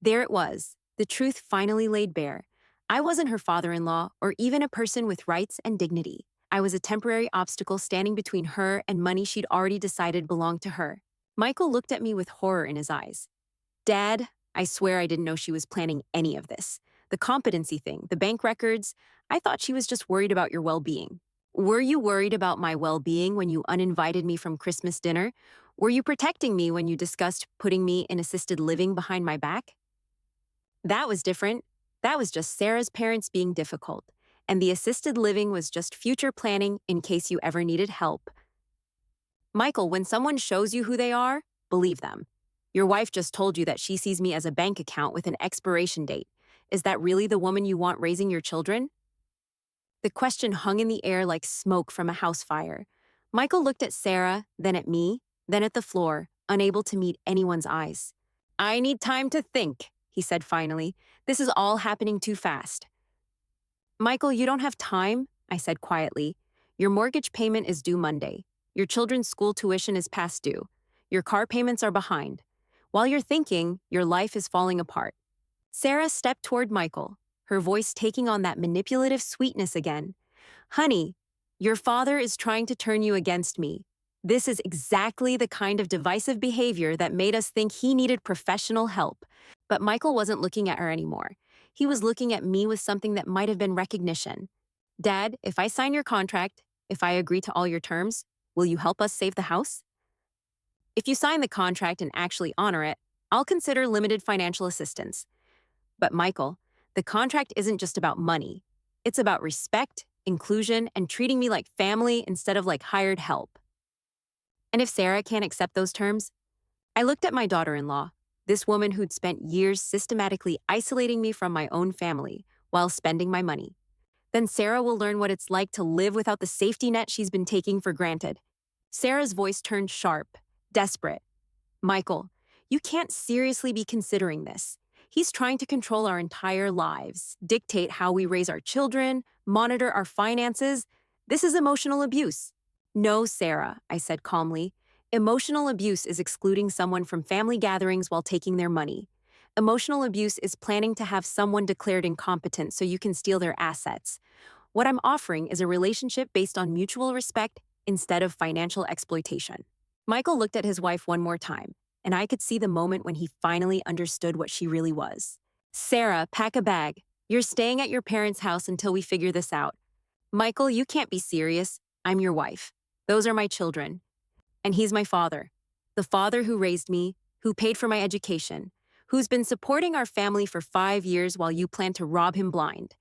There it was, The truth finally laid bare. I wasn't her father-in-law or even a person with rights and dignity. I was a temporary obstacle standing between her and money she'd already decided belonged to her. Michael looked at me with horror in his eyes. Dad, I swear I didn't know she was planning any of this. The competency thing, the bank records, I thought she was just worried about your well-being. Were you worried about my well-being when you uninvited me from Christmas dinner? Were you protecting me when you discussed putting me in assisted living behind my back? That was different. That was just Sarah's parents being difficult. And the assisted living was just future planning in case you ever needed help. Michael, when someone shows you who they are, believe them. Your wife just told you that she sees me as a bank account with an expiration date. Is that really the woman you want raising your children? The question hung in the air like smoke from a house fire. Michael looked at Sarah, then at me, then at the floor, unable to meet anyone's eyes. I need time to think, he said finally. This is all happening too fast. Michael, you don't have time, I said quietly. Your mortgage payment is due Monday. Your children's school tuition is past due. Your car payments are behind. While you're thinking, your life is falling apart. Sarah stepped toward Michael, her voice taking on that manipulative sweetness again. Honey, your father is trying to turn you against me. This is exactly the kind of divisive behavior that made us think he needed professional help. But Michael wasn't looking at her anymore. He was looking at me with something that might have been recognition. Dad, if I sign your contract, if I agree to all your terms, will you help us save the house? If you sign the contract and actually honor it, I'll consider limited financial assistance. But Michael, the contract isn't just about money. It's about respect, inclusion, and treating me like family instead of like hired help. And if Sarah can't accept those terms? I looked at my daughter-in-law, this woman who'd spent years systematically isolating me from my own family while spending my money. Then Sarah will learn what it's like to live without the safety net she's been taking for granted. Sarah's voice turned sharp, desperate. Michael, you can't seriously be considering this. He's trying to control our entire lives, dictate how we raise our children, monitor our finances. This is emotional abuse. No, Sarah, I said calmly. Emotional abuse is excluding someone from family gatherings while taking their money. Emotional abuse is planning to have someone declared incompetent so you can steal their assets. What I'm offering is a relationship based on mutual respect instead of financial exploitation. Michael looked at his wife one more time, and I could see the moment when he finally understood what she really was. Sarah, pack a bag. You're staying at your parents' house until we figure this out. Michael, you can't be serious. I'm your wife. Those are my children. And he's my father. The father who raised me, who paid for my education, who's been supporting our family for 5 years while you plan to rob him blind.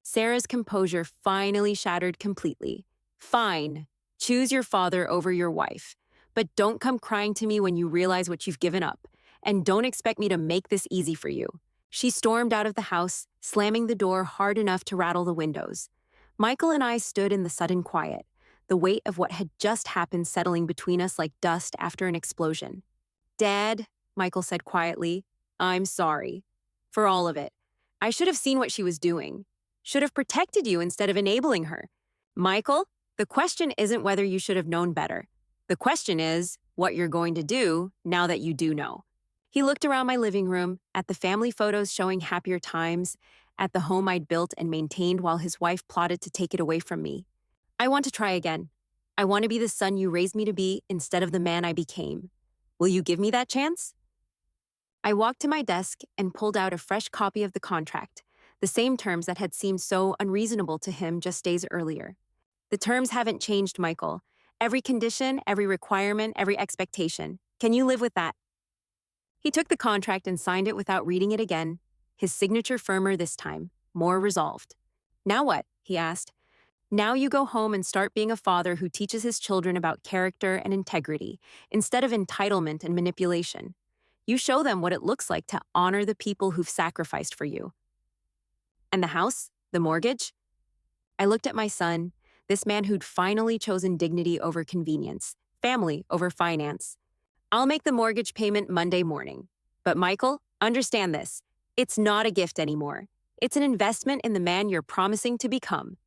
Sarah's composure finally shattered completely. Fine. Choose your father over your wife. But don't come crying to me when you realize what you've given up. And don't expect me to make this easy for you. She stormed out of the house, slamming the door hard enough to rattle the windows. Michael and I stood in the sudden quiet, the weight of what had just happened settling between us like dust after an explosion. Dad, Michael said quietly, I'm sorry. For all of it. I should have seen what she was doing. Should have protected you instead of enabling her. Michael, the question isn't whether you should have known better. The question is what you're going to do now that you do know. He looked around my living room, at the family photos showing happier times, at the home I'd built and maintained while his wife plotted to take it away from me. I want to try again. I want to be the son you raised me to be instead of the man I became. Will you give me that chance? I walked to my desk and pulled out a fresh copy of the contract, the same terms that had seemed so unreasonable to him just days earlier. The terms haven't changed, Michael. Every condition, every requirement, every expectation. Can you live with that? He took the contract and signed it without reading it again, his signature firmer this time, more resolved. Now what? He asked. Now you go home and start being a father who teaches his children about character and integrity instead of entitlement and manipulation. You show them what it looks like to honor the people who've sacrificed for you. And the house? The mortgage? I looked at my son, this man who'd finally chosen dignity over convenience, family over finance. I'll make the mortgage payment Monday morning. But Michael, understand this. It's not a gift anymore. It's an investment in the man you're promising to become.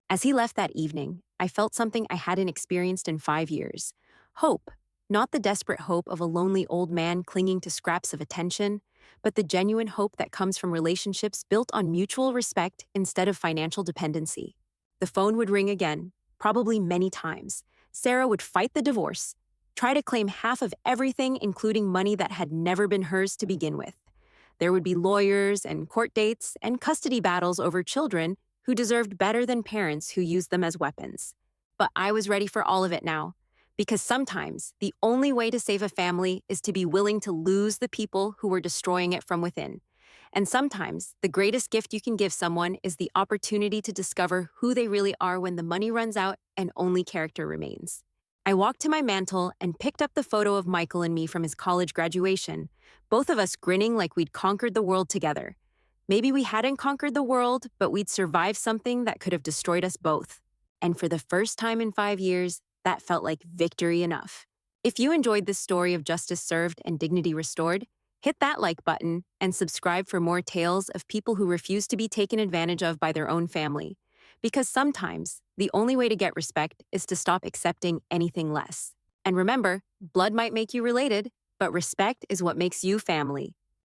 As he left that evening, I felt something I hadn't experienced in 5 years. Hope, not the desperate hope of a lonely old man clinging to scraps of attention, but the genuine hope that comes from relationships built on mutual respect instead of financial dependency. The phone would ring again, probably many times. Sarah would fight the divorce, try to claim half of everything, including money that had never been hers to begin with. There would be lawyers and court dates and custody battles over children who deserved better than parents who used them as weapons. But I was ready for all of it now, because sometimes the only way to save a family is to be willing to lose the people who were destroying it from within. And sometimes the greatest gift you can give someone is the opportunity to discover who they really are when the money runs out and only character remains. I walked to my mantle and picked up the photo of Michael and me from his college graduation, both of us grinning like we'd conquered the world together. Maybe we hadn't conquered the world, but we'd survived something that could have destroyed us both. And for the first time in 5 years, that felt like victory enough. If you enjoyed this story of justice served and dignity restored, hit that like button and subscribe for more tales of people who refuse to be taken advantage of by their own family. Because sometimes, the only way to get respect is to stop accepting anything less. And remember, blood might make you related, but respect is what makes you family.